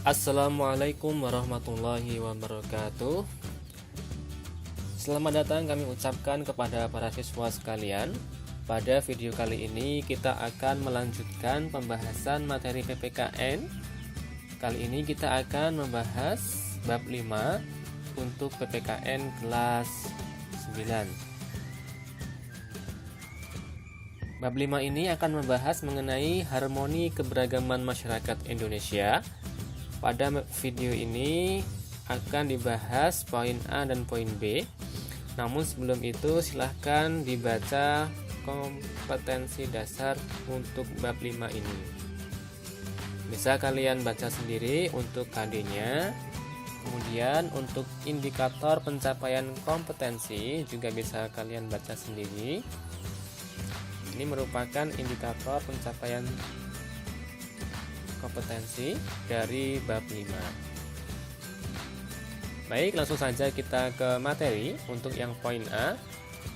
Assalamualaikum warahmatullahi wabarakatuh. Selamat datang kami ucapkan kepada para siswa sekalian. Pada video kali ini kita akan melanjutkan pembahasan materi PPKN. Kali ini kita akan membahas bab 5 untuk PPKN kelas 9. Bab 5 ini akan membahas mengenai harmoni keberagaman masyarakat Indonesia. Pada video ini akan dibahas poin A dan poin B. Namun sebelum itu silahkan dibaca kompetensi dasar untuk bab 5 ini. Bisa kalian baca sendiri untuk KD-nya. Kemudian untuk indikator pencapaian kompetensi juga bisa kalian baca sendiri. Ini merupakan indikator pencapaian kompetensi dari bab 5. Baik, langsung saja kita ke materi. Untuk yang poin A,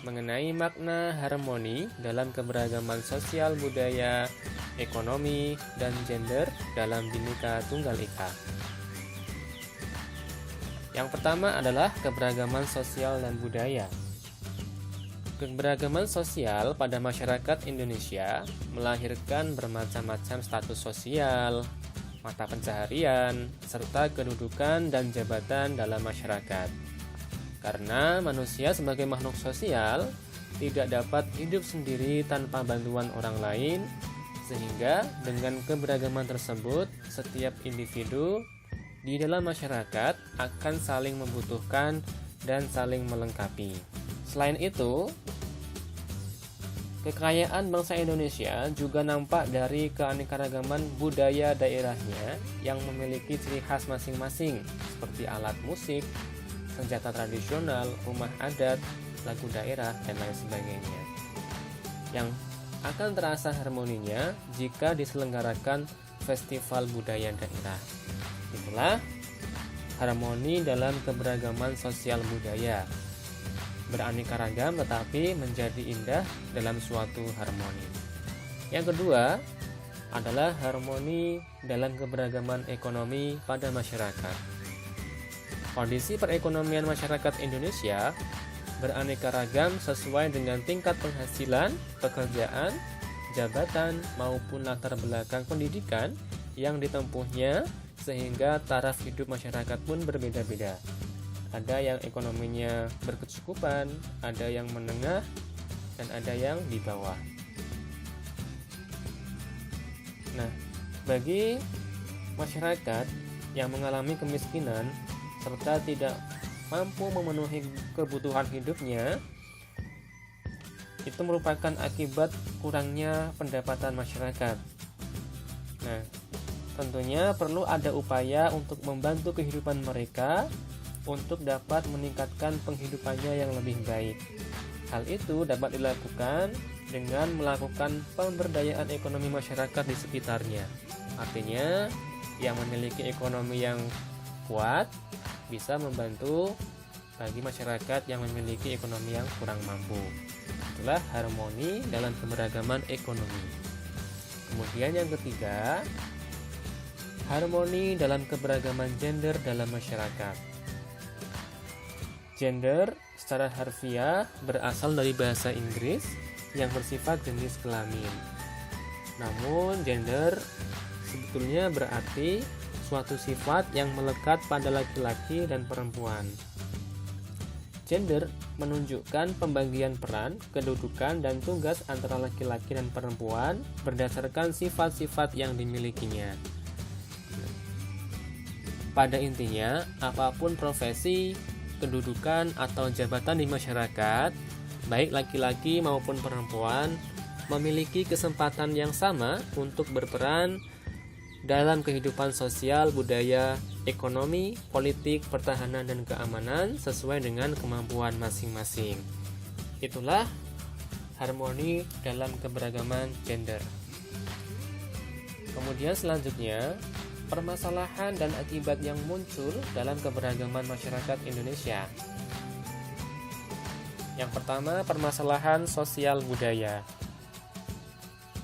mengenai makna harmoni dalam keberagaman sosial, budaya, ekonomi, dan gender dalam Bhinneka Tunggal Ika. Yang pertama adalah keberagaman sosial dan budaya. Keberagaman sosial pada masyarakat Indonesia melahirkan bermacam-macam status sosial, mata pencaharian, serta kedudukan dan jabatan dalam masyarakat. Karena manusia sebagai makhluk sosial tidak dapat hidup sendiri tanpa bantuan orang lain, sehingga dengan keberagaman tersebut setiap individu di dalam masyarakat akan saling membutuhkan dan saling melengkapi. Selain itu, kekayaan bangsa Indonesia juga nampak dari keanekaragaman budaya daerahnya yang memiliki ciri khas masing-masing, seperti alat musik, senjata tradisional, rumah adat, lagu daerah, dan lain sebagainya. Yang akan terasa harmoninya jika diselenggarakan festival budaya daerah. Itulah harmoni dalam keberagaman sosial budaya. Beraneka ragam tetapi menjadi indah dalam suatu harmoni. Yang kedua adalah harmoni dalam keberagaman ekonomi pada masyarakat. Kondisi perekonomian masyarakat Indonesia beraneka ragam sesuai dengan tingkat penghasilan, pekerjaan, jabatan, maupun latar belakang pendidikan yang ditempuhnya, sehingga taraf hidup masyarakat pun berbeda-beda. Ada yang ekonominya berkecukupan, ada yang menengah, dan ada yang di bawah. Nah, bagi masyarakat yang mengalami kemiskinan serta tidak mampu memenuhi kebutuhan hidupnya, itu merupakan akibat kurangnya pendapatan masyarakat. Nah, tentunya perlu ada upaya untuk membantu kehidupan mereka untuk dapat meningkatkan penghidupannya yang lebih baik. Hal itu dapat dilakukan dengan melakukan pemberdayaan ekonomi masyarakat di sekitarnya. Artinya, yang memiliki ekonomi yang kuat bisa membantu bagi masyarakat yang memiliki ekonomi yang kurang mampu. Itulah harmoni dalam keberagaman ekonomi. Kemudian yang ketiga, harmoni dalam keberagaman gender dalam masyarakat. Gender secara harfiah berasal dari bahasa Inggris yang bersifat jenis kelamin. Namun gender sebetulnya berarti suatu sifat yang melekat pada laki-laki dan perempuan. Gender menunjukkan pembagian peran, kedudukan, dan tugas antara laki-laki dan perempuan berdasarkan sifat-sifat yang dimilikinya. Pada intinya, apapun profesi, kedudukan atau jabatan di masyarakat, baik laki-laki maupun perempuan, memiliki kesempatan yang sama untuk berperan dalam kehidupan sosial, budaya, ekonomi, politik, pertahanan, dan keamanan sesuai dengan kemampuan masing-masing. Itulah harmoni dalam keberagaman gender. Kemudian selanjutnya, permasalahan dan akibat yang muncul dalam keberagaman masyarakat Indonesia. Yang pertama, permasalahan sosial budaya.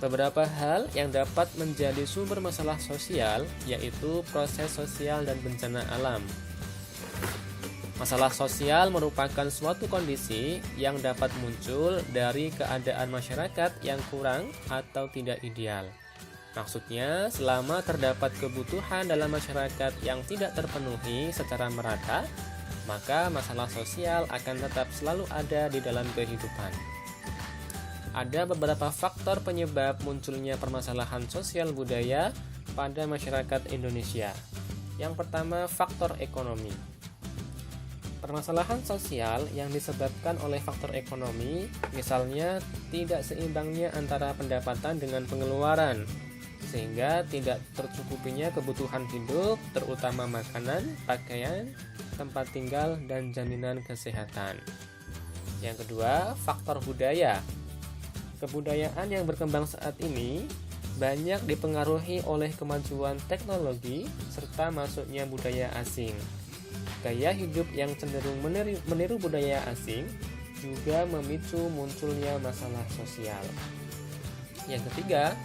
Beberapa hal yang dapat menjadi sumber masalah sosial yaitu proses sosial dan bencana alam. Masalah sosial merupakan suatu kondisi yang dapat muncul dari keadaan masyarakat yang kurang atau tidak ideal. Maksudnya, selama terdapat kebutuhan dalam masyarakat yang tidak terpenuhi secara merata, maka masalah sosial akan tetap selalu ada di dalam kehidupan. Ada beberapa faktor penyebab munculnya permasalahan sosial budaya pada masyarakat Indonesia. Yang pertama, faktor ekonomi. Permasalahan sosial yang disebabkan oleh faktor ekonomi, misalnya tidak seimbangnya antara pendapatan dengan pengeluaran, sehingga tidak tercukupinya kebutuhan hidup, terutama makanan, pakaian, tempat tinggal, dan jaminan kesehatan. Yang kedua, faktor budaya. Kebudayaan yang berkembang saat ini banyak dipengaruhi oleh kemajuan teknologi serta masuknya budaya asing. Gaya hidup yang cenderung meniru budaya asing juga memicu munculnya masalah sosial. Yang ketiga,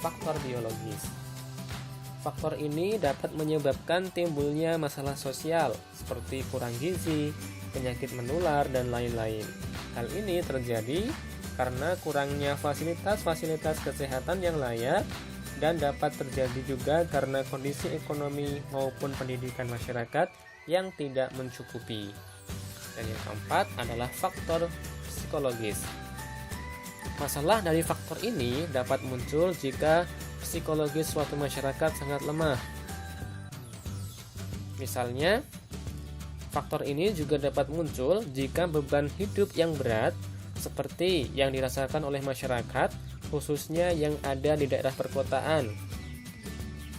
faktor biologis. Faktor ini dapat menyebabkan timbulnya masalah sosial seperti kurang gizi, penyakit menular, dan lain-lain. Hal ini terjadi karena kurangnya fasilitas-fasilitas kesehatan yang layak dan dapat terjadi juga karena kondisi ekonomi maupun pendidikan masyarakat yang tidak mencukupi. Dan yang keempat adalah faktor psikologis. Masalah dari faktor ini dapat muncul jika psikologis suatu masyarakat sangat lemah. Misalnya, faktor ini juga dapat muncul jika beban hidup yang berat seperti yang dirasakan oleh masyarakat, khususnya yang ada di daerah perkotaan.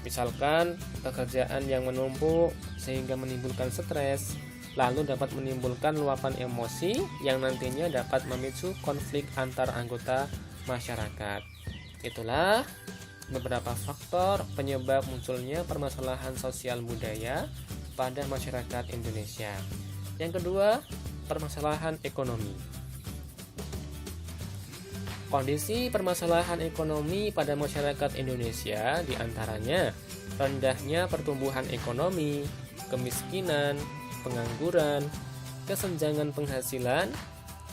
Misalkan pekerjaan yang menumpuk sehingga menimbulkan stres, lalu dapat menimbulkan luapan emosi yang nantinya dapat memicu konflik antar anggota masyarakat. Itulah beberapa faktor penyebab munculnya permasalahan sosial budaya pada masyarakat Indonesia. Yang kedua, permasalahan ekonomi. Kondisi permasalahan ekonomi pada masyarakat Indonesia diantaranya rendahnya pertumbuhan ekonomi, kemiskinan, pengangguran, kesenjangan penghasilan,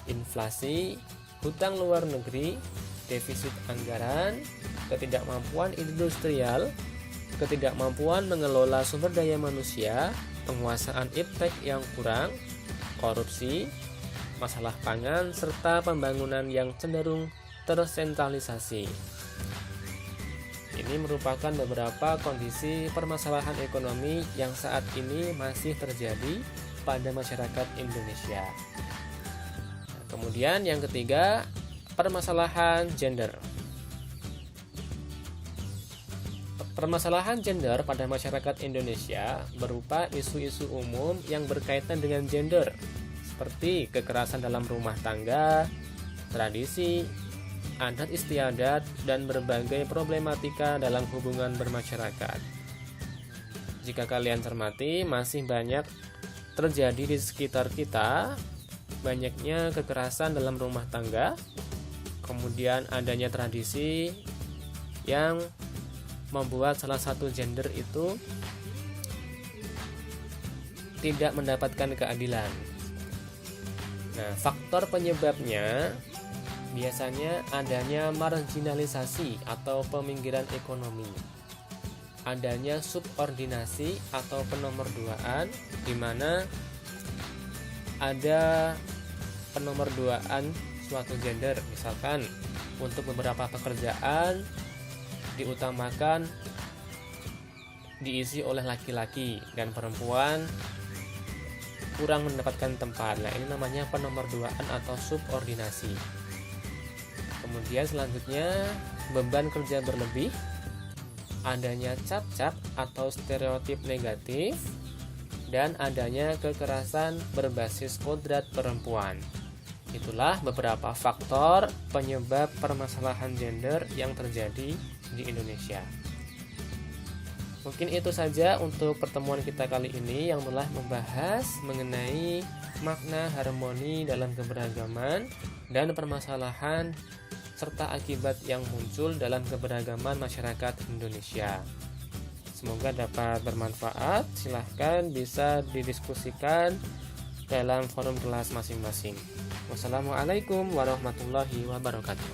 inflasi, hutang luar negeri, defisit anggaran, ketidakmampuan industrial, ketidakmampuan mengelola sumber daya manusia, penguasaan iptek yang kurang, korupsi, masalah pangan, serta pembangunan yang cenderung tersentralisasi. Ini merupakan beberapa kondisi permasalahan ekonomi yang saat ini masih terjadi pada masyarakat Indonesia. Kemudian yang ketiga, permasalahan gender. Permasalahan gender pada masyarakat Indonesia berupa isu-isu umum yang berkaitan dengan gender, seperti kekerasan dalam rumah tangga, tradisi, adat istiadat, dan berbagai problematika dalam hubungan bermasyarakat. Jika kalian cermati, masih banyak terjadi di sekitar kita, banyaknya kekerasan dalam rumah tangga, kemudian adanya tradisi yang membuat salah satu gender itu tidak mendapatkan keadilan. Nah, faktor penyebabnya biasanya adanya marginalisasi atau peminggiran ekonomi, adanya subordinasi atau penomorduaan, di mana ada penomorduaan suatu gender. Misalkan untuk beberapa pekerjaan diutamakan diisi oleh laki-laki dan perempuan kurang mendapatkan tempat. Nah, ini namanya penomorduaan atau subordinasi. Kemudian selanjutnya beban kerja berlebih, adanya cap-cap atau stereotip negatif, dan adanya kekerasan berbasis kodrat perempuan. Itulah beberapa faktor penyebab permasalahan gender yang terjadi di Indonesia. Mungkin itu saja untuk pertemuan kita kali ini yang telah membahas mengenai makna harmoni dalam keberagaman dan permasalahan serta akibat yang muncul dalam keberagaman masyarakat Indonesia. Semoga dapat bermanfaat. Silahkan bisa didiskusikan dalam forum kelas masing-masing. Wassalamualaikum warahmatullahi wabarakatuh.